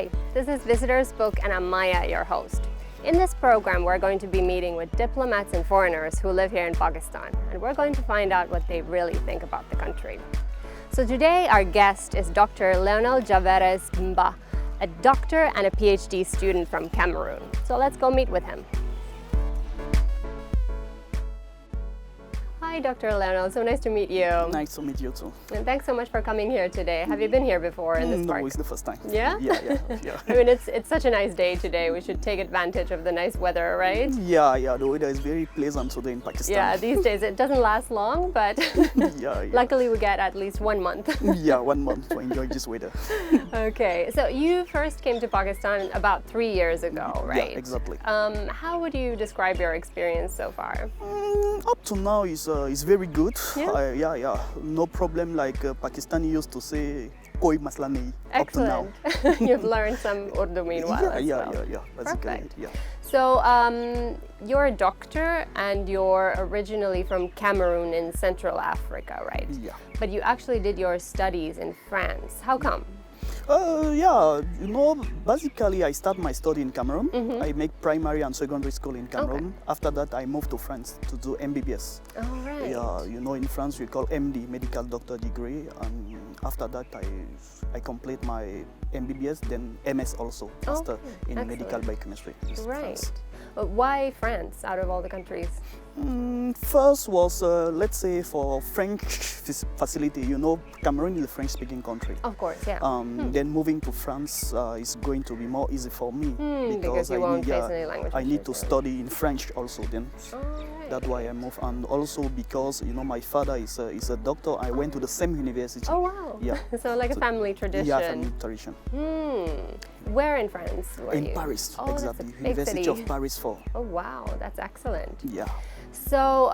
Hi, this is Visitors Book and I'm Maya, your host. In this program, we're going to be meeting with diplomats and foreigners who live here in Pakistan, and we're going to find out what they really think about the country. So today, our guest is Dr. Leonel Javeres Mbah, a doctor and a PhD student from Cameroon. So let's go meet with him. Hi, Dr. Leonel. So nice to meet you. Nice to meet you too. And thanks so much for coming here today. Have you been here before in this park? No, it's the first time. Yeah? Yeah. I mean, it's such a nice day today. We should take advantage of the nice weather, right? Yeah. The weather is very pleasant today in Pakistan. Yeah, these days it doesn't last long, but yeah. Luckily we get at least 1 month. Yeah, 1 month to enjoy this weather. Okay, so you first came to Pakistan about 3 years ago, right? Yeah, exactly. How would you describe your experience so far? Up to now is very good. Yeah? Yeah. No problem, like Pakistani used to say, koi masla nahi. Excellent. Up to now. You've learned some Urdu meanwhile as well. Yeah. Basically, Perfect. yeah. So you're a doctor and you're originally from Cameroon in Central Africa, right? Yeah. But you actually did your studies in France. How come? Basically I started my study in Cameroon. I make primary and secondary school in Cameroon. Okay. After that, I moved to France to do MBBS. All right. Yeah, in France we call MD, medical doctor degree, and after that I complete my MBBS, then MS also, master in excellent. medical biochemistry. Right. France. Why France out of all the countries? First was, let's say, for French facility. Cameroon is a French-speaking country. Of course, yeah. Then moving to France is going to be more easy for me because you won't face any language I need to issues, study in French also. Then that's why I moved, and also because my father is a doctor. I went to the same university. Oh wow! Yeah. So like a family tradition. Yeah, family tradition. Where in France were you? In Paris, Oh, exactly. that's a big University city. of Paris 4. Oh wow, that's excellent. Yeah. So,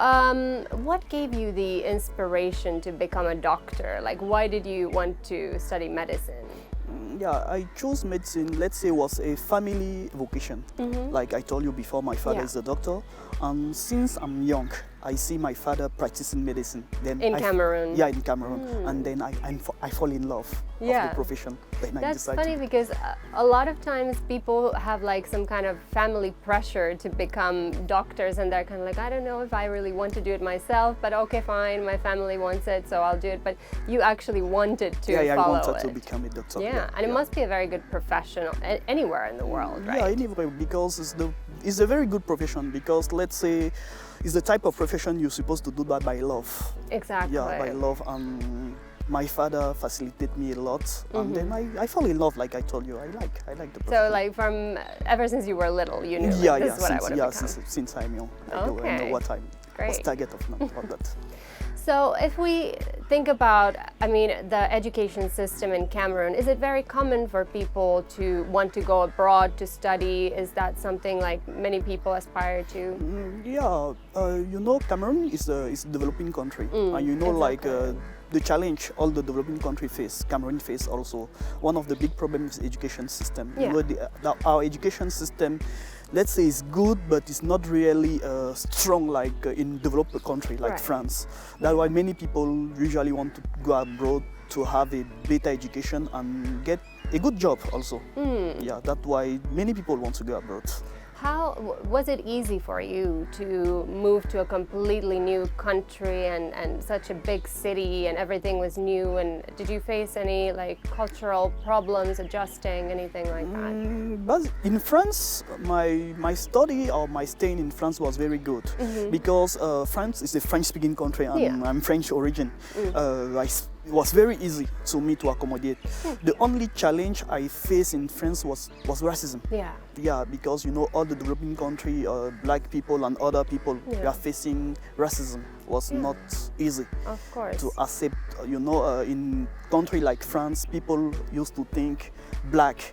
what gave you the inspiration to become a doctor? Like, why did you want to study medicine? Yeah, I chose medicine, let's say, was a family vocation. Like I told you before, my father is a doctor, and since I'm young, I see my father practicing medicine. Then in Cameroon? Yeah, in Cameroon. And then I fall in love of the profession. Then That's funny because a lot of times people have like some kind of family pressure to become doctors, and they're kind of like, I don't know if I really want to do it myself, but okay, fine, my family wants it, so I'll do it. But you actually wanted to follow it. Yeah, I wanted to become a doctor. Yeah, and it must be a very good profession anywhere in the world, right? Yeah, anywhere, because it's a very good profession, because let's say it's the type of profession you're supposed to do that by love. Exactly. Yeah, by love. And my father facilitated me a lot, and then I fall in love, like I told you. I like the profession. So like from ever since you were little, you knew this is what I would have become. Since I'm young, I know what I was target of that. So if we think about, the education system in Cameroon, is it very common for people to want to go abroad to study? Is that something like many people aspire to? Cameroon is a developing country, and the challenge all the developing countries face, Cameroon face also. One of the big problems is education system. Yeah. Our education system, let's say, is good, but it's not really strong like in developed country like France. That's why many people usually want to go abroad to have a better education and get a good job also. Yeah, that's why many people want to go abroad. How was it easy for you to move to a completely new country and such a big city, and everything was new? And did you face any like cultural problems adjusting, anything like that? But in France, my study or my staying in France was very good, because France is a French-speaking country, and I'm French origin. It was very easy to me to accommodate. The only challenge I faced in France was racism. Yeah, because all the developing country, black people and other people, are facing racism. Was not easy. Of course. To accept. In country like France, people used to think black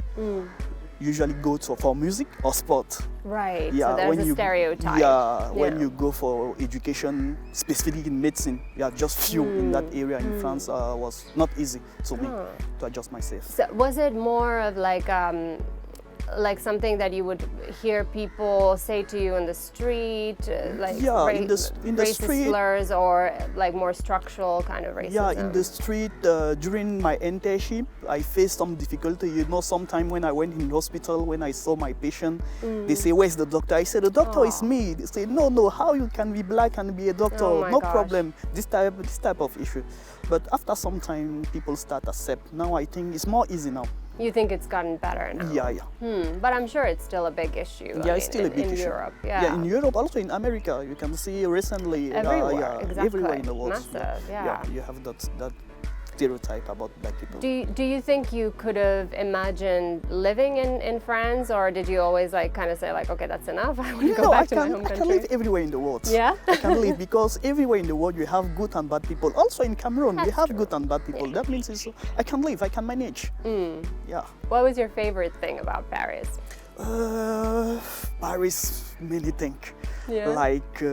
usually go for music or sport. Right, yeah, so there's a stereotype. When you go for education, specifically in medicine, just few in that area in France was not easy to me to adjust myself. So was it more of like like something that you would hear people say to you in the street, like in the racist street, slurs, or like more structural kind of racism? Yeah, in the street, during my internship, I faced some difficulty. You know, sometime when I went in hospital, when I saw my patient, they say, "Where's the doctor?" I said, "The doctor is me." They say, "No, how you can be black and be a doctor? Oh my no gosh. problem." This type of issue. But after some time, people start accept. Now I think it's more easy now. You think it's gotten better now? Yeah. But I'm sure it's still a big issue. Yeah, it's still a big in issue. Europe. Yeah, in Europe, also in America, you can see recently. Everywhere, exactly. Everywhere in the world. Massive, yeah. You have that stereotype about black people. Do you think you could have imagined living in France, or did you always like kind of say like, okay, that's enough, I want to go back to my home country? I can live everywhere in the world. Yeah? I can live because everywhere in the world you have good and bad people. Also in Cameroon, we have good and bad people. Yeah. That means I can live, I can manage. Yeah. What was your favorite thing about Paris? Paris, many things. Yeah. Like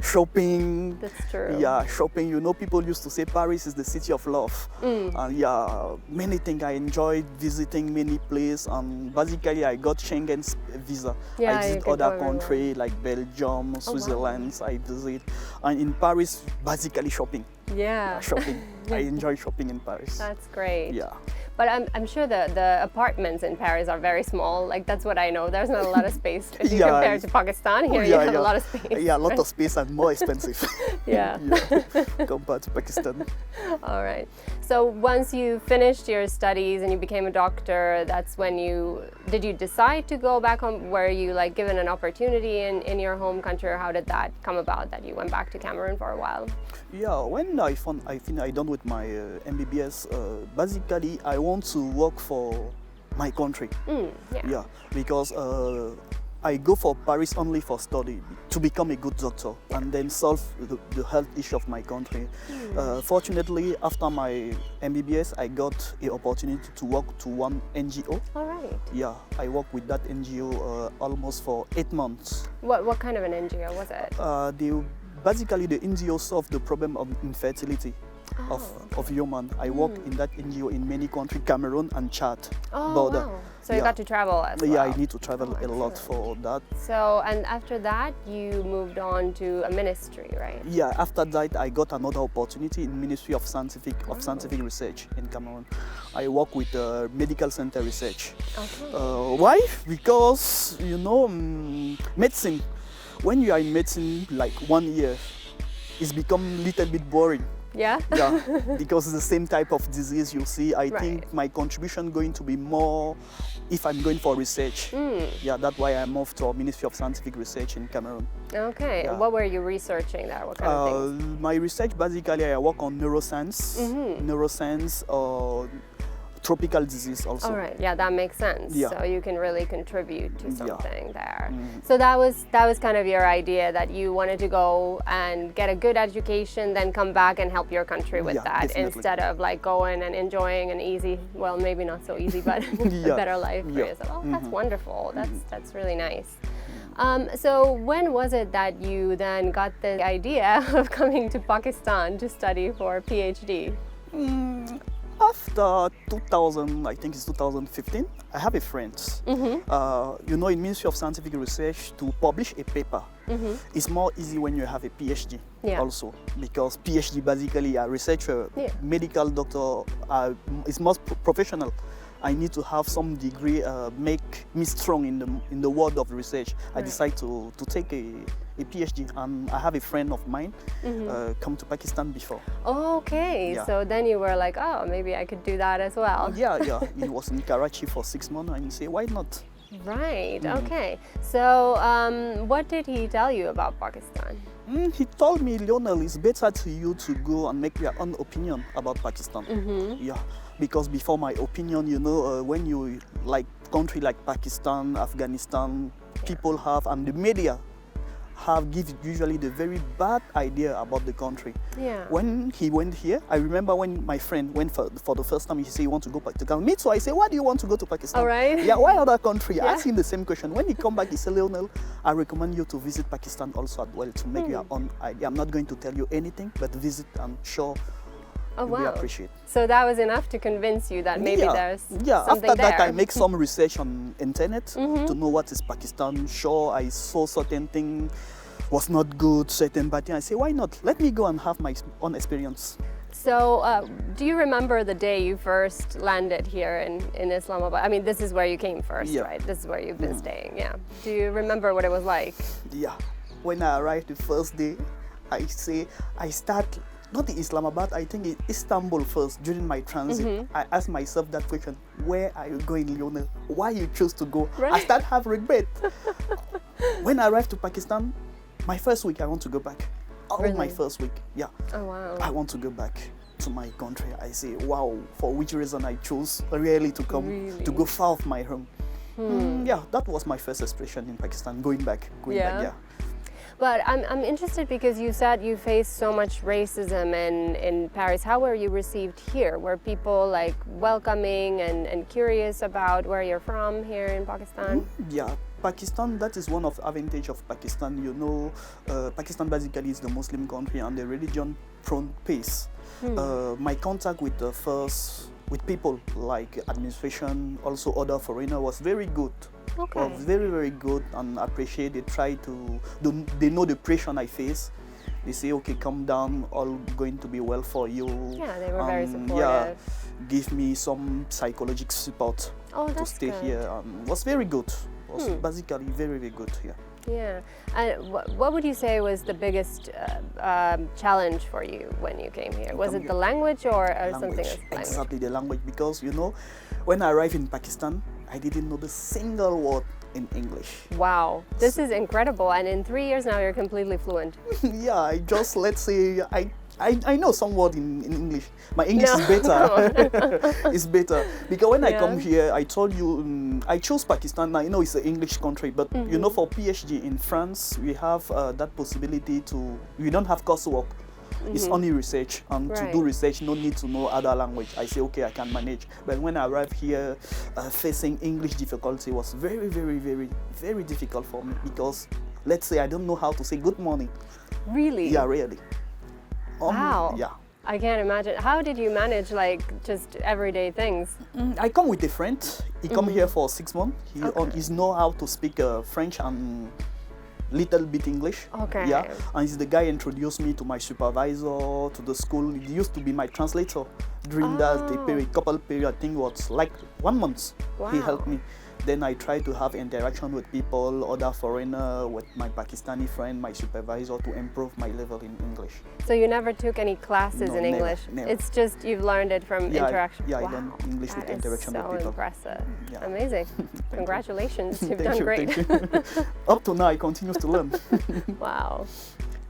shopping. That's true. Yeah, shopping. You know, people used to say Paris is the city of love. Yeah, many things. I enjoyed visiting many places, and basically I got Schengen's visa. Yeah, I visit other countries like Belgium, Switzerland. Wow. I visit, and in Paris, basically shopping. Yeah. Shopping. I enjoy shopping in Paris. That's great. Yeah. But I'm sure the apartments in Paris are very small. Like, that's what I know. There's not a lot of space. If you compare it to Pakistan, here you have a lot of space. Yeah, a lot of space and more expensive. Yeah. Compared to Pakistan. All right. So once you finished your studies and you became a doctor, that's when did you decide to go back home? Were you like given an opportunity in your home country, or how did that come about that you went back to Cameroon for a while? Yeah, when I done with my MBBS, basically I want to work for my country. Yeah, because I go for Paris only for study, to become a good doctor and then solve the health issue of my country. Fortunately, after my MBBS, I got an opportunity to work to one NGO. All right. Yeah, I worked with that NGO almost for 8 months. What kind of an NGO was it? Basically, the NGO solved the problem of infertility of human. I work in that NGO in many countries, Cameroon and Chad border. Wow. So you got to travel as well? Yeah, I need to travel a lot for that. So, and after that, you moved on to a ministry, right? Yeah, after that, I got another opportunity in Ministry of Scientific Research in Cameroon. I work with medical center research. Okay. Why? Because, you know, medicine, when you are in medicine like 1 year, it's become a little bit boring. Yeah? Yeah, because it's the same type of disease you see. I think my contribution going to be more if I'm going for research. Yeah, that's why I moved to Ministry of Scientific Research in Cameroon. Okay, Yeah. and what were you researching there? What kind of things? My research, basically, I work on neuroscience, or tropical disease also. All right, yeah, that makes sense. Yeah. So you can really contribute to something there. So that was kind of your idea, that you wanted to go and get a good education, then come back and help your country with that, definitely. instead of like going and enjoying an easy, well, maybe not so easy, but a better life for yourself. Oh, that's wonderful. That's really nice. So when was it that you then got the idea of coming to Pakistan to study for a PhD? After 2000, I think it's 2015, I have a friend. You know, in Ministry of Scientific Research, to publish a paper, it's more easy when you have a PhD also, because PhD basically a researcher, medical doctor is most professional. I need to have some degree, make me strong in the world of research. I decided to take a PhD, and I have a friend of mine come to Pakistan before. Okay, so then you were like, oh, maybe I could do that as well. Yeah, he was in Karachi for 6 months, and he said, why not? Right, okay. So what did he tell you about Pakistan? He told me, Leonel, it's better to you to go and make your own opinion about Pakistan. Yeah, because before my opinion, you know, when you like country like Pakistan, Afghanistan, people have, and the media give usually the very bad idea about the country. Yeah. When he went here, I remember when my friend went for the first time, he said, you want to go to Pakistan? Me too, I say, why do you want to go to Pakistan? All right. Yeah, why other country? I asked him the same question. When he come back, he said, Leonel, I recommend you to visit Pakistan also as well, to make your own idea. I'm not going to tell you anything, but visit and show Oh, wow. We appreciate. So that was enough to convince you that maybe there's something after that there. I make some research on internet to know what is Pakistan. Sure, I saw certain thing was not good, certain bad thing. I say, why not? Let me go and have my own experience. So, do you remember the day you first landed here in Islamabad? I mean, this is where you came first, right? This is where you've been staying, yeah. Do you remember what it was like? Yeah. When I arrived the first day, I start, not in Islamabad, I think in Istanbul first, during my transit. I asked myself that question, where are you going, Leonel? Why you choose to go? Right. I start have regret. When I arrived to Pakistan, my first week, I want to go back. Really? My first week, yeah. Oh, wow. I want to go back to my country. I say, wow, for which reason I chose really to come, to go far off my home. Yeah, that was my first expression in Pakistan, going back, yeah. But I'm interested because you said you faced so much racism in Paris. How were you received here? Were people like welcoming and curious about where you're from here in Pakistan? Yeah. Pakistan, that is one of the advantage of Pakistan. You know, Pakistan basically is the Muslim country and the religion-prone place. My contact with with people like administration, also other foreigners was very good. Okay. Was very, very good and appreciate. They try to, they know the pressure I face. They say, okay, come down, all going to be well for you. Yeah, they were very supportive. Yeah, give me some psychological support to stay good. here. Was very good. Was basically very, very good here. Yeah. And what would you say was the biggest challenge for you when you came here? Was it the language or something else? Exactly, the language. Because, you know, when I arrived in Pakistan, I didn't know the single word in English. Wow, this is incredible. And in 3 years now, you're completely fluent. Yeah, I just, let's say, I know some word in English. My English is better. It's better. Because when I come here, I told you, I chose Pakistan. Now, you know, it's an English country. But, you know, for PhD in France, we have that possibility to, we don't have coursework. It's only research. And to do research, no need to know other language. I say, okay, I can manage. But when I arrived here, facing English difficulty was very, very, very, very difficult for me. Because, let's say, I don't know how to say good morning. Really? Yeah, really. Wow. Yeah. I can't imagine. How did you manage like just everyday things? I come with a friend. He come here for 6 months. He know how to speak French and little bit English. Okay. Yeah. And he's the guy introduced me to my supervisor, to the school. He used to be my translator during that couple period. I think it was like 1 month. Wow. He helped me. Then I try to have interaction with people, other foreigner, with my Pakistani friend, my supervisor, to improve my level in English. So you never took any classes in English? Never. It's just you've learned it from interaction? Yeah, wow. I learned English with interaction with people. So impressive. Yeah. Amazing. Congratulations, you've Thank done you, great. thank you. Up to now, I continue to learn. Wow.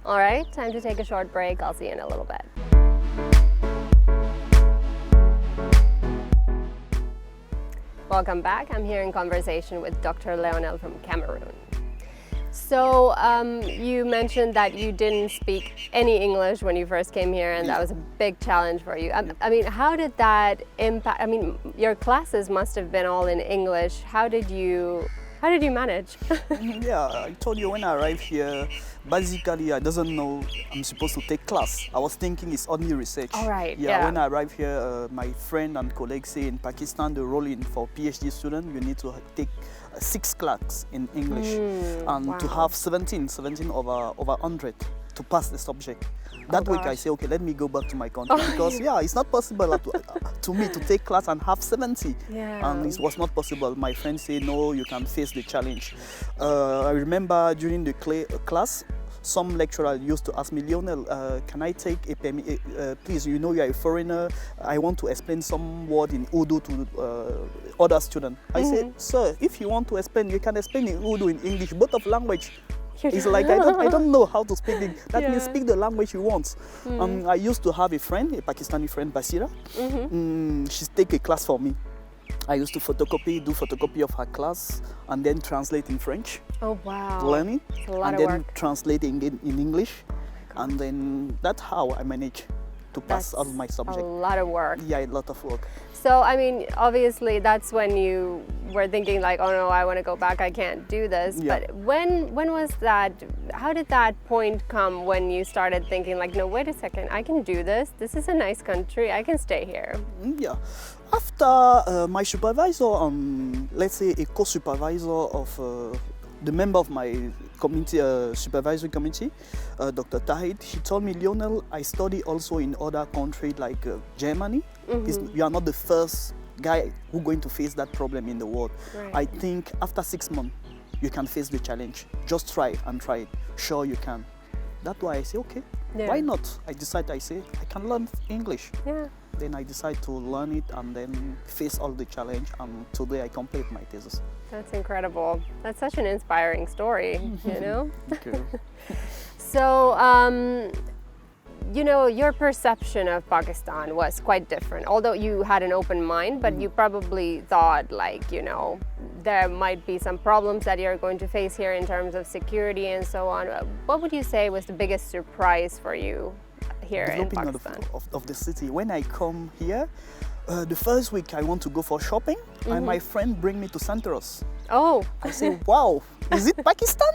All right, time to take a short break. I'll see you in a little bit. Welcome back. I'm here in conversation with Dr. Leonel from Cameroon. So you mentioned that you didn't speak any English when you first came here, and that was a big challenge for you. I mean, how did that impact? I mean, your classes must have been all in English. How did you manage? Yeah, I told you when I arrived here, basically I doesn't know I'm supposed to take class. I was thinking it's only research. All right. Yeah, when I arrived here, my friend and colleagues say in Pakistan, the role in for PhD student, you need to take 6 classes in English and to have 17 over 100 to pass the subject. That week I say, okay, let me go back to my country because it's not possible to me to take class and have 70. And it was not possible. My friends say, no, you can face the challenge. I remember during the class, some lecturer used to ask me, Leonel, can I take a permit? Please, you know you are a foreigner. I want to explain some word in Urdu to other students. I said, sir, if you want to explain, you can explain in Urdu, in English, both of language. It's like I don't know how to speak it. That means speak the language you want. I used to have a friend, a Pakistani friend, Basira. She take a class for me. I used to do photocopy of her class and then translate in French. Oh wow! Learning a lot and of then work. translating in English, and then that's how I manage to pass all my subjects. A lot of work. Yeah, a lot of work. So I mean, obviously, that's when you were thinking like, oh no, I want to go back, I can't do this. Yeah. But when was that, how did that point come when you started thinking like, no, wait a second, I can do this. This is a nice country, I can stay here. Yeah. After my supervisor, let's say a co-supervisor of the member of my community, supervisory committee, Dr. Tahid, he told me, Leonel, I study also in other countries like Germany. You are not the first guy who's going to face that problem in the world. Right. I think after 6 months, you can face the challenge. Just try and try it. Sure you can. That's why I say, okay, why not? I say, I can learn English. Yeah. Then I decide to learn it and then face all the challenge, and today I complete my thesis. That's incredible. That's such an inspiring story, you know? Okay. So, you know, your perception of Pakistan was quite different. Although you had an open mind, but you probably thought like, you know, there might be some problems that you're going to face here in terms of security and so on. What would you say was the biggest surprise for you here in Pakistan? Of the city. When I come here, the first week I want to go for shopping, and my friend bring me to Santoros. Oh. I say, wow, is it Pakistan?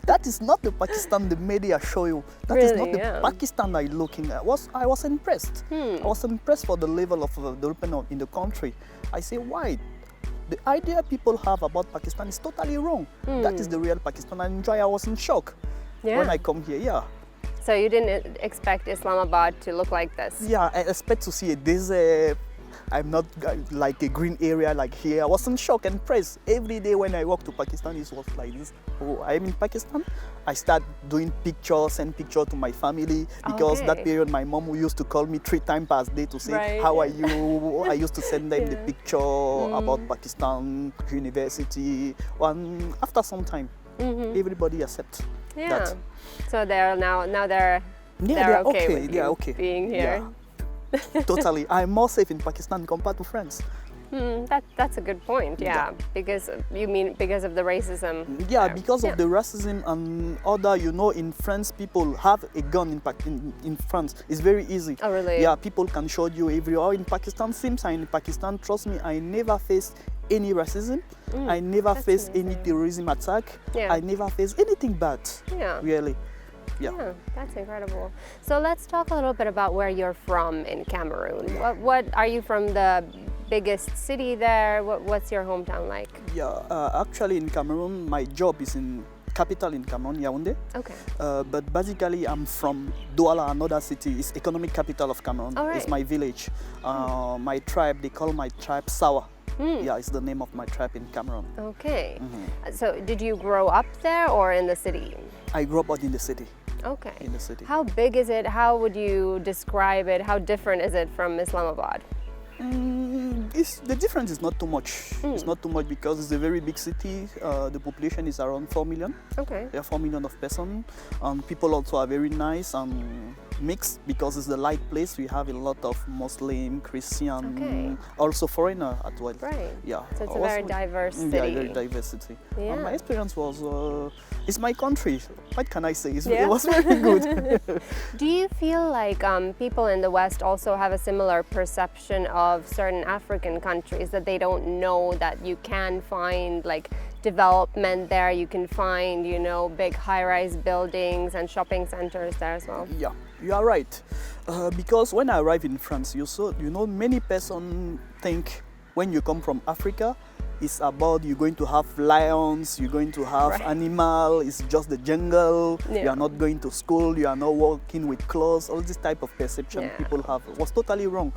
That is not the Pakistan the media show you. That is not the Pakistan I'm looking at. I was impressed. I was impressed for the level of development in the country. I say, why? The idea people have about Pakistan is totally wrong. That is the real Pakistan. I was in shock when I come here. So you didn't expect Islamabad to look like this? Yeah, I expect to see a desert. I'm not like a green area like here. I was in shock and impressed. Every day when I walk to Pakistan, it was like this. Oh, I'm in Pakistan. I start doing pictures, send pictures to my family, because that period my mom used to call me 3 times per day to say, how are you? I used to send them the picture about Pakistan, university. And after some time, everybody accepts that. So they're now they're okay with you being here. Yeah. Totally. I'm more safe in Pakistan compared to France. That's a good point. Yeah, because you mean because of the racism? Yeah, because of the racism and other. You know, in France, people have a gun in France. It's very easy. Oh, really? Yeah, people can show you everywhere. In Pakistan, since I'm in Pakistan, trust me, I never faced any racism. I never faced any terrorism attack. I never faced anything bad. Really. Yeah, that's incredible. So let's talk a little bit about where you're from in Cameroon. What are you from the biggest city there? What's your hometown like? Yeah, actually in Cameroon, my job is in capital in Cameroon, Yaoundé. Okay. But basically, I'm from Douala, another city. It's economic capital of Cameroon. It's my village. My tribe, they call my tribe Sawa. Yeah, it's the name of my tribe in Cameroon. Okay. So did you grow up there or in the city? I grew up in the city. Okay. In the city. How big is it? How would you describe it? How different is it from Islamabad? The difference is not too much. It's not too much because it's a very big city. The population is around 4 million. Okay. There are 4 million of persons. People also are very nice and mixed because it's the light place. We have a lot of Muslim, Christian, also foreigner as well. Right. Yeah. So it's a very diverse city. Yeah, very diverse city. Yeah. My experience was, it's my country. What can I say? It was very good. Do you feel like people in the West also have a similar perception of certain African countries, that they don't know that you can find like development there, you can find, you know, big high-rise buildings and shopping centers there as well? Yeah, you are right. Because when I arrived in France, you know, many persons think when you come from Africa, it's about you're going to have lions, you're going to have animals, it's just the jungle, you are not going to school, you are not working with clothes, all this type of perception people have was totally wrong.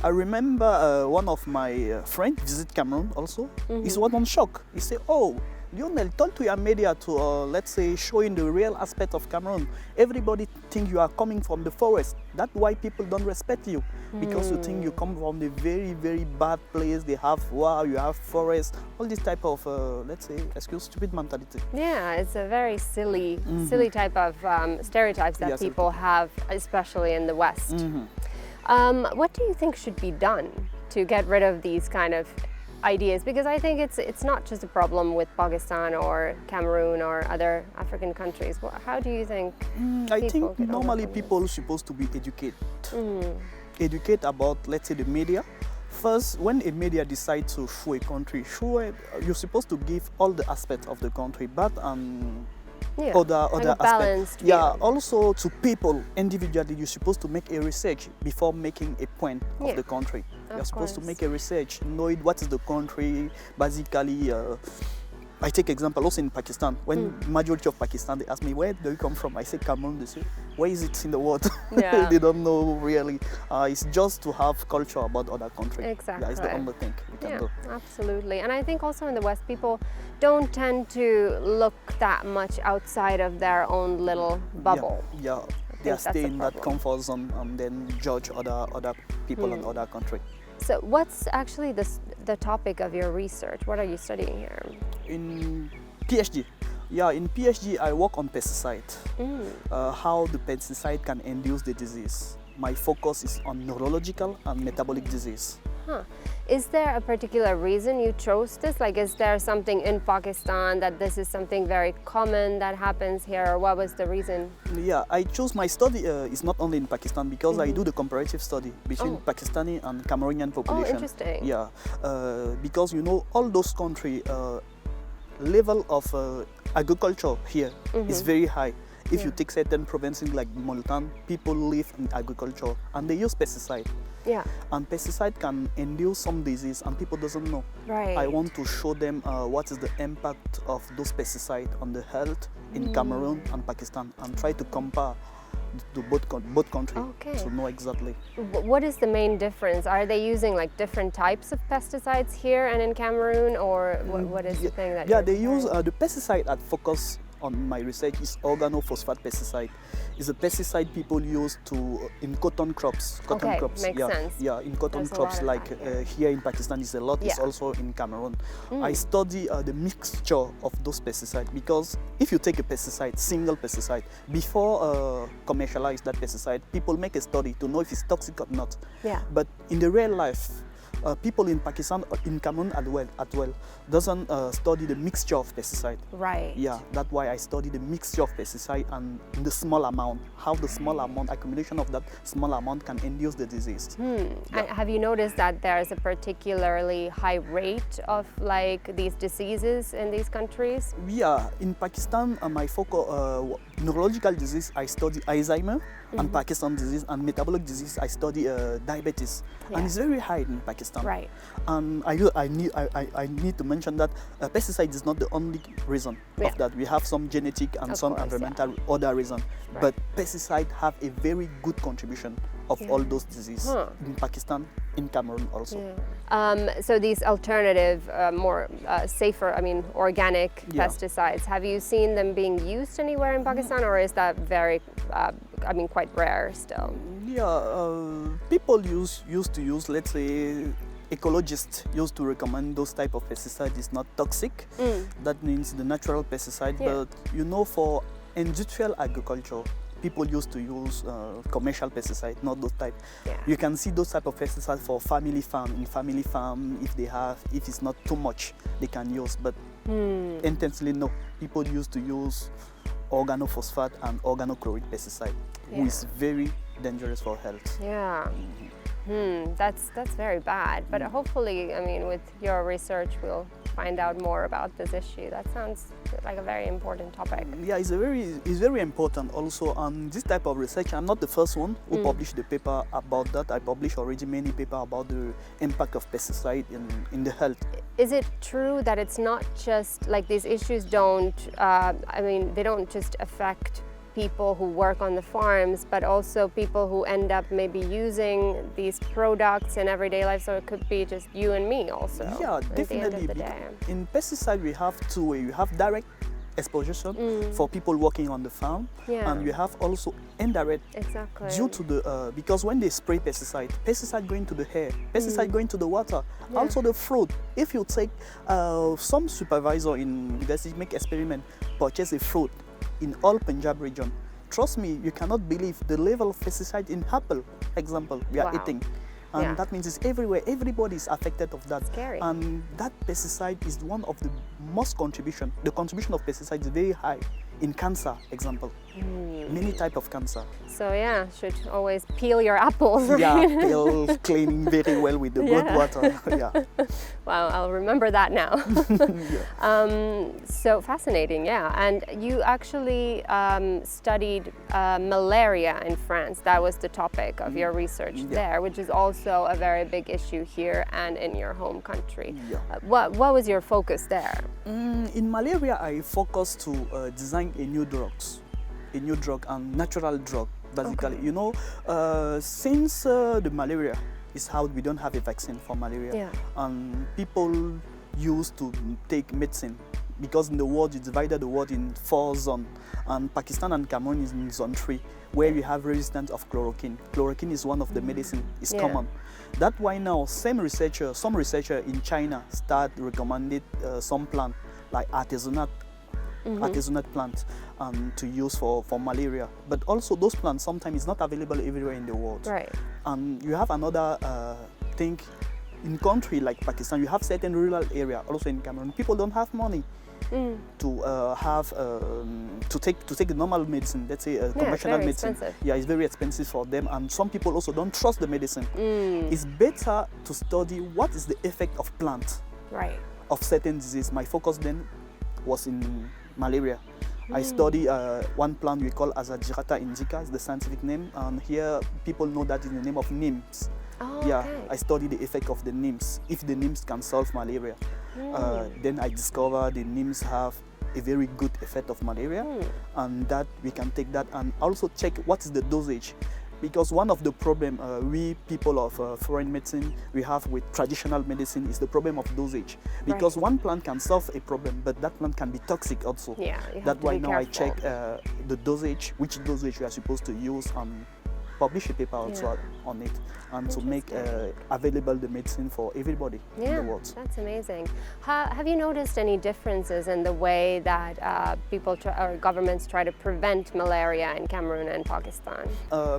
I remember one of my friends visit Cameroon also. He was on shock. He said, oh, Leonel, turn to your media to, let's say, showing the real aspect of Cameroon. Everybody think you are coming from the forest. That's why people don't respect you. Because you think you come from a very, very bad place. They have, wow, you have forest. All this type of, let's say, stupid mentality. Yeah, it's a very silly type of stereotypes that people have, especially in the West. What do you think should be done to get rid of these kind of ideas? Because I think it's not just a problem with Pakistan or Cameroon or other African countries. How do you think? I think normally people are supposed to be educated. Educate about, let's say, the media, First, when a media decides to show a country, you're supposed to give all the aspects of the country, but other aspects. Yeah, also to people individually, you're supposed to make a research before making a point of the country. You're supposed to make a research, know what is the country, basically. I take example also in Pakistan. When majority of Pakistan, they ask me, where do you come from? I say Cameroon. They say, where is it in the world? Yeah. They don't know really. It's just to have culture about other countries. Exactly. Yeah, it's the only thing we can do. Absolutely. And I think also in the West, people don't tend to look that much outside of their own little bubble. Yeah. They stay in that comfort zone and then judge other people and other countries. So what's actually the topic of your research? What are you studying here? In PhD. Yeah, in PhD I work on pesticide. How the pesticide can induce the disease. My focus is on neurological and metabolic disease. Is there a particular reason you chose this? Like, is there something in Pakistan that this is something very common that happens here, or what was the reason? Yeah, I chose my study is not only in Pakistan because I do the comparative study between Pakistani and Cameroonian population. Oh, interesting. Yeah, because you know all those countries level of agriculture here is very high. If you take certain provinces like Multan, people live in agriculture and they use pesticide. Yeah. And pesticide can induce some disease and people doesn't know. Right. I want to show them what is the impact of those pesticides on the health in Cameroon and Pakistan and try to compare to both countries to know exactly. What is the main difference? Are they using like different types of pesticides here and in Cameroon, or what is the thing that? Yeah, they use the pesticide at focus on my research is organophosphate pesticide. It's a pesticide people use in cotton crops. Cotton crops. Makes sense. Yeah, in cotton crops like here in Pakistan is a lot. It's also in Cameroon. I study the mixture of those pesticides because if you take a pesticide, single pesticide, before commercialize that pesticide, people make a study to know if it's toxic or not. Yeah. But in the real life, people in Pakistan, in Cameroon as well, doesn't study the mixture of pesticide. Right. Yeah, that's why I study the mixture of pesticide and the small amount, how the small amount, accumulation of that small amount can induce the disease. And have you noticed that there's a particularly high rate of like these diseases in these countries? Yeah, in Pakistan, my focus, neurological disease, I study Alzheimer, and Pakistan disease, and metabolic disease, I study diabetes, and it's very high in Pakistan. Right. And I need to mention that pesticide is not the only reason of that. We have some genetic and some environmental other reason, but pesticide have a very good contribution of all those diseases in Pakistan, in Cameroon also. So these alternative, more safer, organic pesticides, have you seen them being used anywhere in Pakistan, or is that very, quite rare still? Yeah, people used to use, let's say, ecologists used to recommend those type of pesticides is not toxic. That means the natural pesticide, but you know, for industrial agriculture, people used to use commercial pesticides, not those type. You can see those type of pesticides for family farm. In family farm, if it's not too much, they can use. But intensely, no. People used to use organophosphate and organochloride pesticide, which is very dangerous for health. That's very bad. But hopefully, with your research, we'll find out more about this issue. That sounds like a very important topic. Yeah, it's very important also. This type of research, I'm not the first one who published the paper about that. I published already many papers about the impact of pesticide in the health. Is it true that it's not just like these issues don't, they don't just affect people who work on the farms, but also people who end up maybe using these products in everyday life, so it could be just you and me also. Yeah, definitely. In pesticide we have two ways. You have direct exposure for people working on the farm, and you have also indirect. Exactly. Due to the because when they spray pesticide going to the air, pesticide going to the water, also the fruit. If you take some supervisor in university make experiment, purchase a fruit in all Punjab region, trust me, you cannot believe the level of pesticide in apple, example, we are eating. And that means it's everywhere, everybody is affected of that. Scary. And that pesticide is one of the most contribution. The contribution of pesticide is very high in cancer, example. Many type of cancer. So yeah, should always peel your apples. Right? Yeah, peel, cleaning very well with the good water. Yeah. Wow, I'll remember that now. So fascinating, yeah. And you actually studied malaria in France. That was the topic of your research there, which is also a very big issue here and in your home country. Yeah. What was your focus there? In malaria, I focused to design a new drug and natural drug, basically. Okay. You know, since the malaria is how we don't have a vaccine for malaria, and people used to take medicine because in the world you divided the world in 4 zones, and Pakistan and Cameroon is in zone 3, where we have resistance of chloroquine. Chloroquine is one of the medicine, is common. That's why now some researcher in China start recommended some plant like artisanal plant to use for malaria. But also those plants sometimes is not available everywhere in the world. Right. And you have another thing in country like Pakistan, you have certain rural area, also in Cameroon, people don't have money to take the normal medicine, let's say conventional medicine. Expensive. Yeah, it's very expensive for them, and some people also don't trust the medicine. It's better to study what is the effect of plant of certain disease. My focus then was in malaria. I study one plant we call Azagirata indica, is the scientific name, and here people know that in the name of nymphs. Oh, yeah, okay. I study the effect of the nymphs, if the nymphs can solve malaria. Then I discover the nymphs have a very good effect of malaria, and that we can take that and also check what is the dosage. Because one of the problem we people of foreign medicine we have with traditional medicine is the problem of dosage. Because one plant can solve a problem, but that plant can be toxic also. Yeah, that's why now I check the dosage, which dosage we are supposed to use, and publish a paper also on it, and to make available the medicine for everybody in the world. That's amazing. Have you noticed any differences in the way that people or governments try to prevent malaria in Cameroon and Pakistan?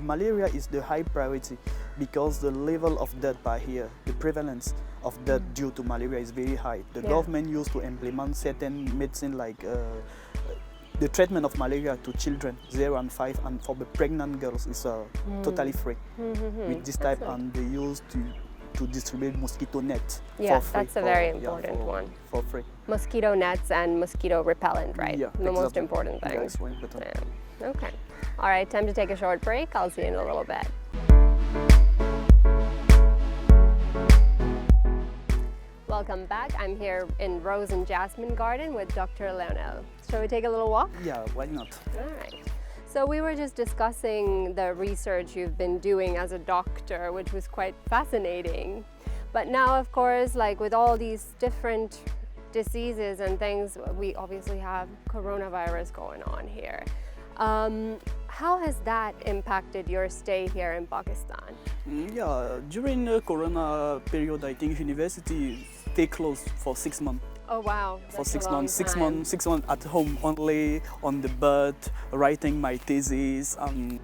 Malaria is the high priority because the level of death by here, the prevalence of death due to malaria is very high. The government used to implement certain medicine like the treatment of malaria to children 0 and 5, and for the pregnant girls is totally free with this type, and they used to distribute mosquito net for free. That's a very important one. For free. Mosquito nets and mosquito repellent, right? Yeah, the most important things. Yeah, it's very important. Okay. All right, time to take a short break. I'll see you in a little bit. Welcome back. I'm here in Rose and Jasmine Garden with Dr. Leonel. Shall we take a little walk? Yeah, why not? All right. So we were just discussing the research you've been doing as a doctor, which was quite fascinating. But now, of course, like with all these different diseases and things, we obviously have coronavirus going on here. How has that impacted your stay here in Pakistan? Yeah, during the corona period, I think university stay closed for 6 months. Oh wow! For 6 months, 6 months at home, only on the bed, writing my thesis, and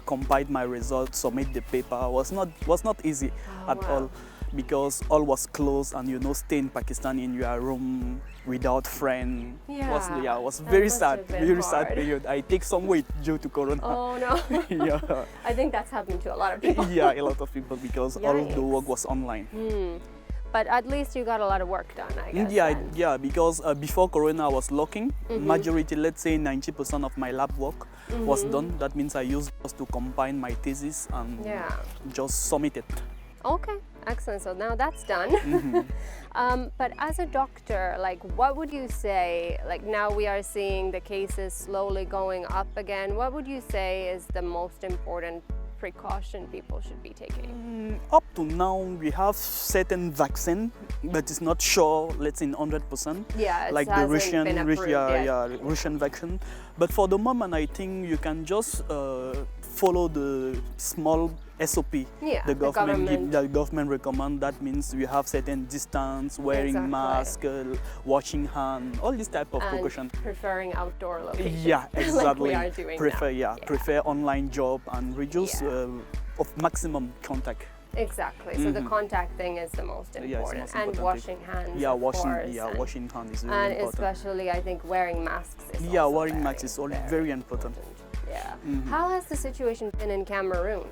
compiled my results, submit the paper. Was not easy at all, because all was closed, and stay in Pakistan in your room without friend. Was very sad, sad period. I take some weight due to corona. Oh no! I think that's happened to a lot of people. Yeah, a lot of people, because all the work was online. But at least you got a lot of work done, I guess. Yeah, because before corona I was locking. Majority, let's say 90% of my lab work was done. That means I used just to combine my thesis and just submit it. Okay, excellent. So now that's done. But as a doctor, like, what would you say, like now we are seeing the cases slowly going up again, what would you say is the most important precaution people should be taking? Up to now, we have certain vaccine, but it's not sure, let's say 100%. Yeah, like the Russian vaccine. But for the moment, I think you can just follow the small SOP the government recommend. That means we have certain distance, wearing mask, washing hand, all this type of precaution. Preferring outdoor locations. Yeah, exactly. Like we are doing now. Prefer online job and reduce of maximum contact. Exactly. So the contact thing is the most important, and washing hands. Yeah, washing hands is very important. And especially, I think wearing masks is wearing masks is very important. Yeah. How has the situation been in Cameroon?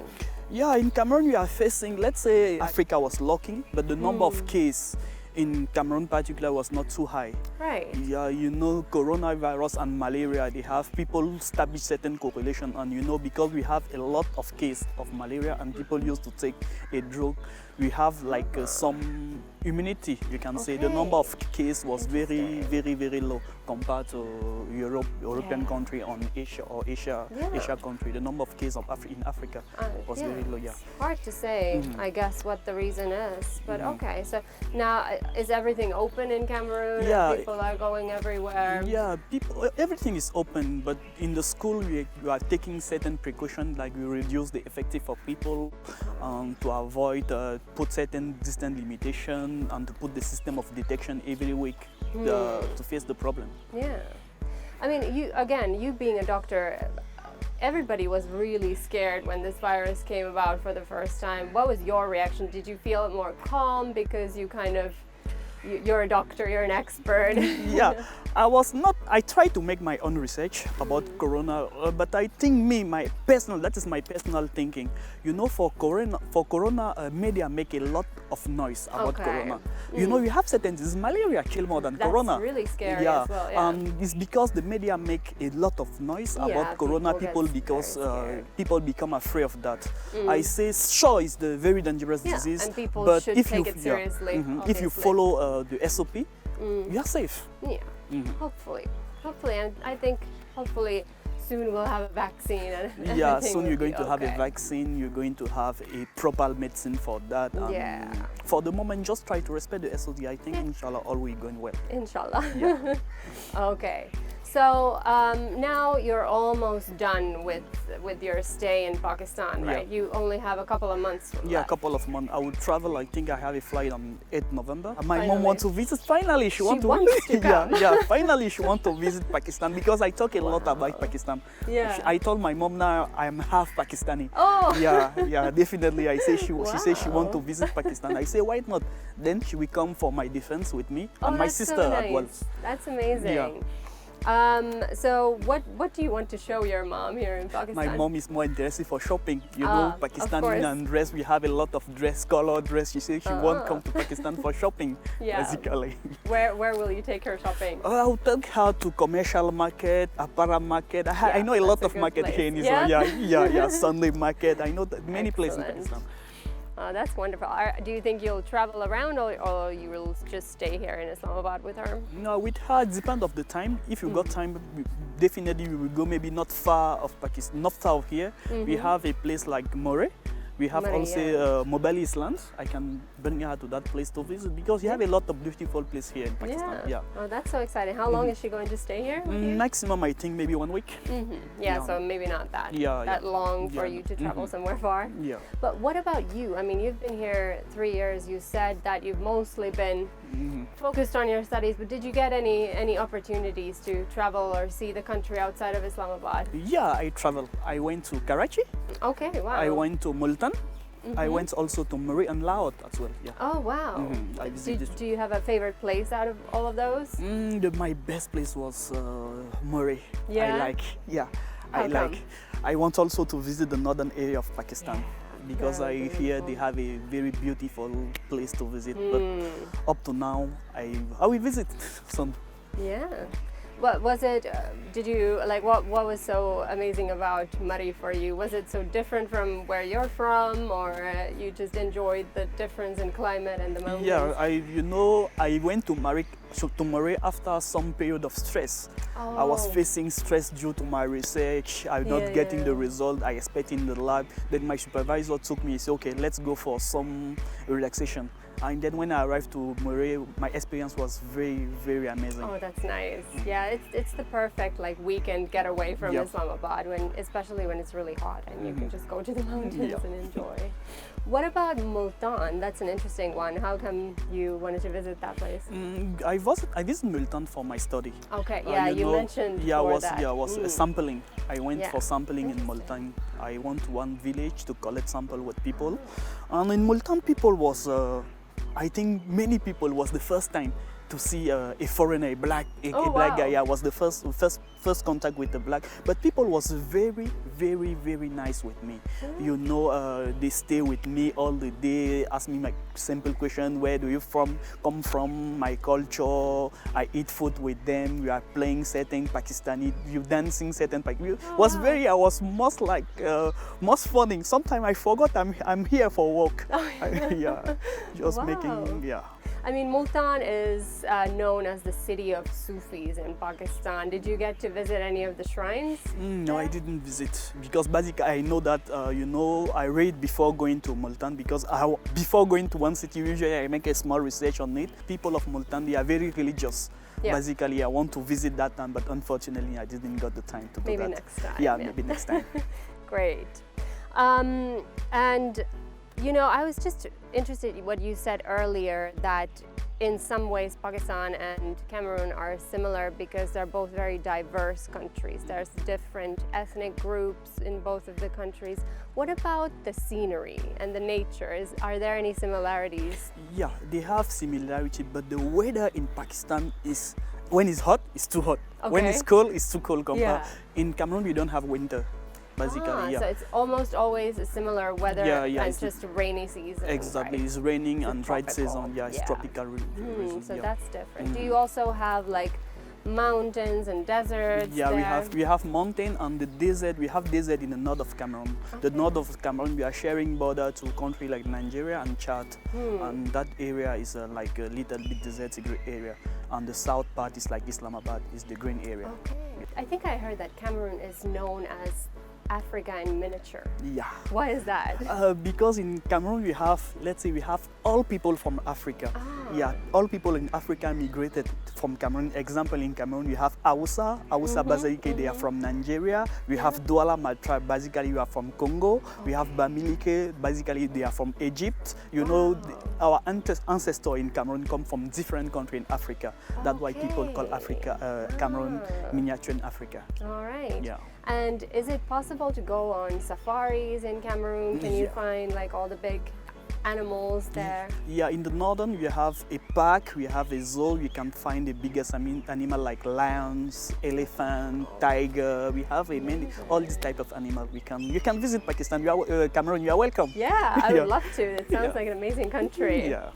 Yeah, in Cameroon we are facing, let's say Africa was lucky, but the number of cases in Cameroon particular was not too high. Right. Yeah, you know, coronavirus and malaria, they have people establish certain correlation, and you know, because we have a lot of cases of malaria and people used to take a drug, we have like some immunity, you can say. The number of cases was very, very low compared to European country on Asia or Asia country. The number of cases in Africa was very low. Yeah. It's hard to say, I guess, what the reason is. But okay, so now is everything open in Cameroon? Yeah. People are going everywhere? Yeah, everything is open, but in the school we are taking certain precautions, like we reduce the effective of people to avoid put certain distance limitation and to put the system of detection every week to face the problem. Yeah. I mean, you being a doctor, everybody was really scared when this virus came about for the first time. What was your reaction? Did you feel more calm because you're a doctor, you're an expert? Yeah, I tried to make my own research about corona, but I think that is my personal thinking. You know, for corona, media make a lot of noise about corona. You know, you have certain diseases, malaria kill more than corona. That's really scary as well, yeah. It's because the media make a lot of noise about corona, because people become afraid of that. I say, sure, it's the very dangerous disease, and people but should take it seriously. If you follow the SOP, you are safe. Yeah, hopefully, and I think hopefully soon we'll have a vaccine. And yeah, soon you're going to have a vaccine. You're going to have a proper medicine for that. For the moment, just try to respect the SOP. I think inshallah all will be going well. Inshallah. Yeah. Okay. So now you're almost done with your stay in Pakistan, right? You only have a couple of months left. Yeah, a couple of months. I will travel. I think I have a flight on 8th November. My mom wants to visit. Finally, she wants to come. Finally, she wants to visit Pakistan because I talk a lot about Pakistan. Yeah. I told my mom now I'm half Pakistani. Oh. Yeah, definitely. She says she wants to visit Pakistan. I say, why not? Then she will come for my defense with me and my sister as well. That's amazing. Yeah. So what do you want to show your mom here in Pakistan? My mom is more interested for shopping. You know, Pakistani and dress. We have a lot of color dress. She says she won't come to Pakistan for shopping, basically. Where will you take her shopping? I'll take her to commercial market, apparel market. I know a lot of market here in Israel. Yeah, Sunday market. I know that many places in Pakistan. That's wonderful. Do you think you'll travel around or you will just stay here in Islamabad with her? No, with her, it depends of the time. If you got time, definitely we will go maybe not far of Pakistan, not far of here. We have a place like Murree. We have also Mobile Island. I can bring her to that place to visit because you have a lot of beautiful places here in Pakistan. Yeah. Oh, that's so exciting. How long is she going to stay here? Maximum, I think, maybe 1 week. Yeah, so maybe not that long for you to travel somewhere far. Yeah. But what about you? I mean, you've been here 3 years. You said that you've mostly been focused on your studies, but did you get any opportunities to travel or see the country outside of Islamabad? Yeah, I traveled. I went to Karachi. Okay, wow. I went to Multan. I went also to Murree and Lahore as well. Yeah. Oh wow! Do you have a favorite place out of all of those? My best place was Murree. Yeah. I want also to visit the northern area of Pakistan because I hear they have a very beautiful place to visit. But up to now, I will visit soon. Yeah. What was it? Did you what was so amazing about Murree for you? Was it so different from where you're from, or you just enjoyed the difference in climate and the mountains? Yeah, I went to Murree after some period of stress. I was facing stress due to my research. I'm not getting the result I expected in the lab. Then my supervisor took me and said, okay, let's go for some relaxation. And then when I arrived to Murree, my experience was very, very amazing. Oh, that's nice. Yeah, it's the perfect weekend getaway from Islamabad, especially when it's really hot and you can just go to the mountains and enjoy. What about Multan? That's an interesting one. How come you wanted to visit that place? I visited Multan for my study. Okay, you mentioned that. Yeah, was sampling. I went for sampling in Multan. I went to one village to collect sample with people. And in Multan, people was, I think many people was the first time to see a foreigner, a black guy. Yeah, was the first contact with the black. But people was very, very, very nice with me. You know, they stay with me all the day, ask me my simple question: where do you come from? My culture. I eat food with them. We are playing certain Pakistani. You dancing certain Pakistani. I was most funny. Sometimes I forgot I'm here for work. Yeah, just making. Yeah. I mean, Multan is known as the city of Sufis in Pakistan. Did you get to visit any of the shrines? No, I didn't visit because basically I know that, you know, I read before going to Multan because before going to one city, usually I make a small research on it. People of Multan, they are very religious. Yeah. Basically, I want to visit that time, but unfortunately, I didn't get the time to do that. Maybe next time. Yeah, maybe next time. Great. And you know, I was just interested in what you said earlier, that in some ways Pakistan and Cameroon are similar because they're both very diverse countries. There's different ethnic groups in both of the countries. What about the scenery and the nature? Are there any similarities? Yeah, they have similarity, but the weather in Pakistan is, when it's hot, it's too hot. Okay. When it's cold, it's too cold. Yeah. In Cameroon, we don't have winter. Basically, so it's almost always a similar weather and just rainy season. Exactly, right? It's raining and dry season. Yeah, it's tropical. So that's different. Do you also have like mountains and deserts? Yeah, there? we have mountain and the desert. We have desert in the north of Cameroon. The north of Cameroon, we are sharing border to country like Nigeria and Chad, and that area is like a little bit desert area. And the south part is like Islamabad, is the green area. Okay. I think I heard that Cameroon is known as Africa in miniature. Yeah. Why is that? Because in Cameroon we have, let's say we have all people from Africa. Yeah, all people in Africa migrated from Cameroon. Example, in Cameroon we have Hausa. Basically they are from Nigeria. We have Douala Maltra, basically you are from Congo. We have Bamileke, basically they are from Egypt. You know, our ancestors in Cameroon come from different countries in Africa. That's why people call Africa, Cameroon miniature in Africa. All right. Yeah. And is it possible to go on safaris in Cameroon? Can you find like all the big animals there? Yeah, in the northern we have a park, we have a zoo. You can find the biggest animal like lions, elephant, tiger. We have many all these type of animals. You can visit Pakistan. Cameroon, you are welcome. Yeah, I would love to. It sounds like an amazing country. Yeah.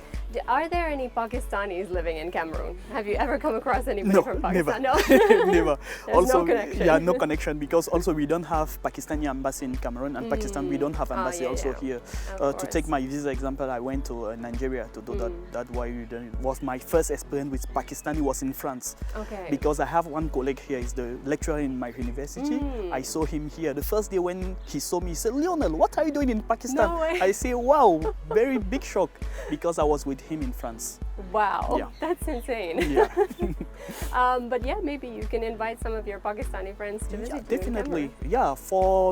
Are there any Pakistanis living in Cameroon? Have you ever come across anybody from Pakistan? Never. Never. There's also, no connection. Yeah, no connection, because also we don't have Pakistani embassy in Cameroon, and Pakistan we don't have embassy here. To take my visa example, I went to Nigeria to do that. That's why was my first experience with Pakistani was in France. Okay. Because I have one colleague here, he's the lecturer in my university. I saw him here. The first day when he saw me, he said, "Leonel, what are you doing in Pakistan?" No way. I say, "Wow, very big shock," because I was with him in France. Wow, that's insane. Yeah. But yeah, maybe you can invite some of your Pakistani friends to visit you. Definitely. Yeah,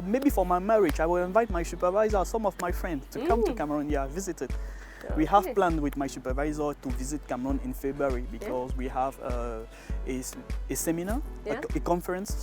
maybe for my marriage, I will invite my supervisor, some of my friends to come to Cameroon. Yeah, visit it. Okay. We have planned with my supervisor to visit Cameroon in February because we have a seminar, a conference,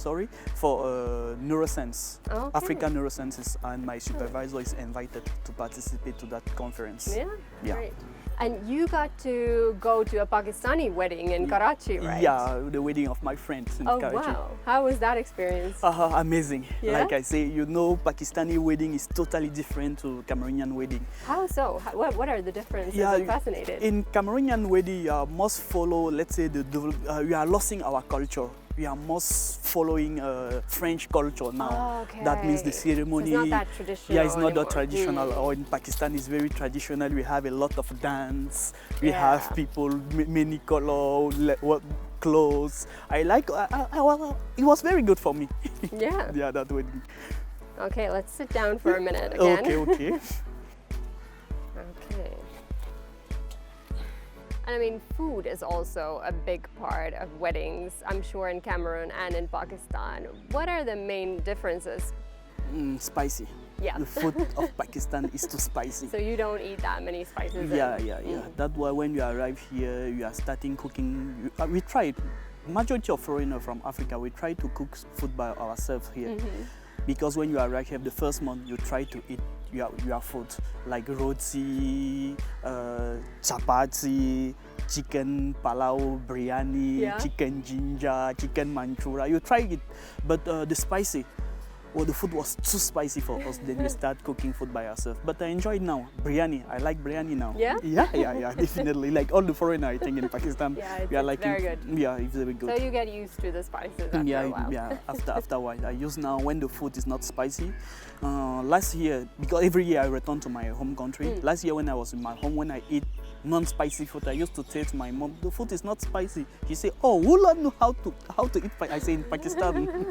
for neuroscience, African neurosciences, and my supervisor is invited to participate to that conference. Yeah. Great. And you got to go to a Pakistani wedding in Karachi, right? Yeah, the wedding of my friend in Karachi. Oh wow! How was that experience? Amazing. Yeah? Like I say, you know, Pakistani wedding is totally different to Cameroonian wedding. How so? What are the differences? I'm fascinated. In Cameroonian wedding, you must follow, let's say, we are losing our culture. We are most following French culture now. Okay. That means the ceremony. So it's not that traditional. Yeah, it's not that traditional. Or in Pakistan, it's very traditional. We have a lot of dance. We have people, many color clothes. It was very good for me. Yeah. Yeah, that wedding. Okay, let's sit down for a minute again. Okay. Okay. And I mean, food is also a big part of weddings, I'm sure, in Cameroon and in Pakistan. What are the main differences? Spicy. Yeah. The food of Pakistan is too spicy. So you don't eat that many spices? Yeah. That's why when you arrive here, you are starting cooking. We tried, majority of foreigners from Africa, we try to cook food by ourselves here. Because when you arrive here, the first month, you try to eat your food, like roti, chapati, chicken palau, biryani, Yeah. chicken ginger, chicken manchura. You try it, but the spicy. Well, the food was too spicy for us. Then we start cooking food by ourselves. But I enjoy it now. Biryani. I like biryani now. Yeah? Yeah. Definitely. Like all the foreigner, I think in Pakistan, Yeah, we are it's like very good. Yeah, it's very good. So you get used to the spices after a while. Yeah. After a while, I use now when the food is not spicy. Last year, because every year I return to my home country. Last year when I was in my home, when I eat non-spicy food, I used to say to my mom, the food is not spicy. She say, oh, who learn how to eat? I say in Pakistan.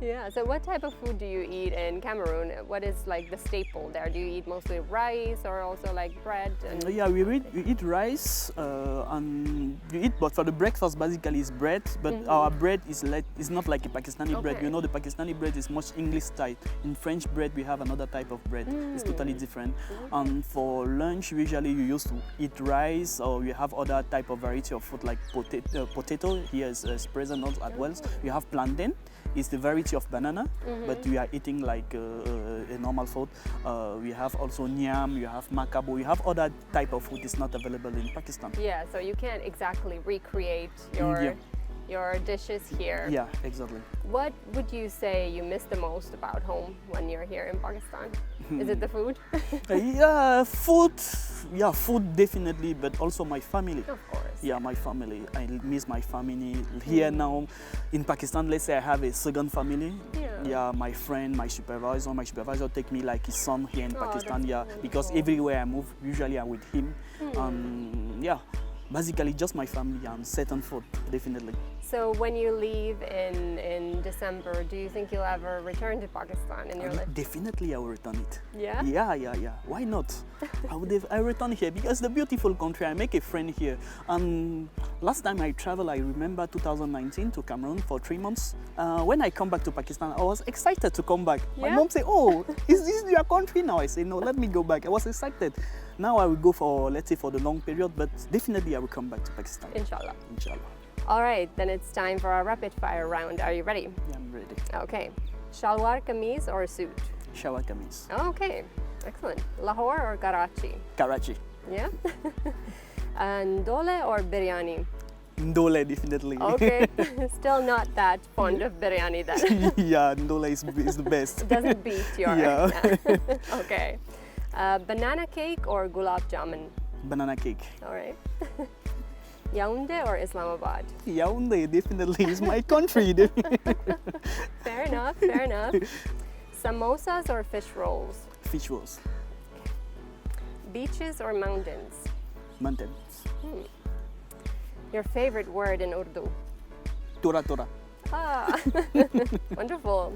Yeah, so what type of food do you eat in Cameroon? What is like the staple there? Do you eat mostly rice or also like bread? Yeah, we eat rice and you eat, but for the breakfast basically is bread, but our bread is not like a Pakistani bread. You know, the Pakistani bread is much English style. In French bread, we have another type of bread. It's totally different. And for lunch, usually you used to eat rice, or you have other type of variety of food like potato. Here is present as well. You have plantain. It's the variety of banana, but we are eating like a normal food. We have also nyam, you have makabo, you have other type of food is not available in Pakistan. Yeah, so you can't exactly recreate your dishes here. Yeah, exactly. What would you say you miss the most about home when you're here in Pakistan? Is it the food? Food definitely, but also my family. Of course. Yeah, my family. I miss my family. Here now in Pakistan, let's say I have a second family. Yeah, my friend, my supervisor take me like his son here in Pakistan. Yeah, because everywhere I move, usually I'm with him. Basically just my family and certain food, definitely. So when you leave in December, do you think you'll ever return to Pakistan in your life? Definitely I will return it. Yeah? Yeah. Why not? I return here because it's a beautiful country. I make a friend here. And last time I traveled, I remember 2019 to Cameroon for 3 months. When I come back to Pakistan, I was excited to come back. Yeah? My mom said, oh, is this your country now? I say, no, let me go back. I was excited. Now I will go for, let's say, for the long period, but definitely I will come back to Pakistan. Inshallah. Inshallah. All right, then it's time for our rapid fire round. Are you ready? Yeah, I'm ready. Okay. Shalwar kameez or suit? Shalwar kameez. Okay, excellent. Lahore or Karachi? Karachi. Yeah. Ndole or biryani? Ndole, definitely. Okay, still not that fond of biryani then. Yeah, Ndole is the best. It doesn't beat your... Yeah. Okay. Banana cake or gulab jamun? Banana cake. All right. Yaoundé or Islamabad? Yaoundé, definitely. It's my country. Fair enough, fair enough. Samosas or fish rolls? Fish rolls. Beaches or mountains? Mountains. Your favorite word in Urdu? Tora. Ah, wonderful.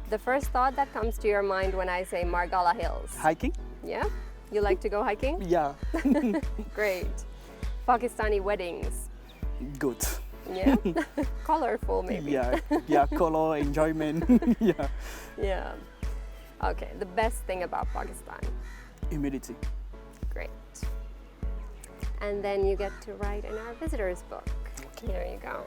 The first thought that comes to your mind when I say Margalla Hills? Hiking? Yeah? You like to go hiking? Yeah. Great. Pakistani weddings? Good. Yeah? Colorful maybe? Yeah, color, enjoyment. Yeah. Okay, the best thing about Pakistan? Humidity. Great. And then you get to write in our visitor's book. Okay. There you go.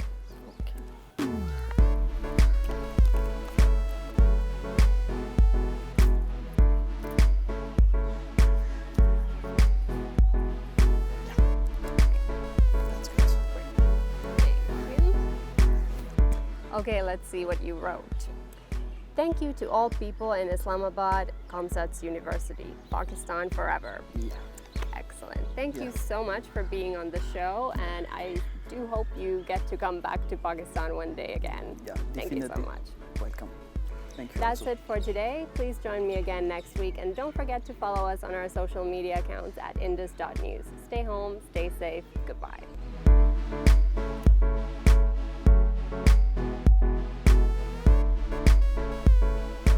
Okay, let's see what you wrote. Thank you to all people in Islamabad, Comsats University, Pakistan forever. Yeah. Excellent. Thank you so much for being on the show, and I do hope you get to come back to Pakistan one day again. Yeah, Thank definitely. you so much. Welcome. Thank you. That's also. it for today. Please join me again next week, and don't forget to follow us on our social media accounts at indus.news. Stay home, stay safe, goodbye.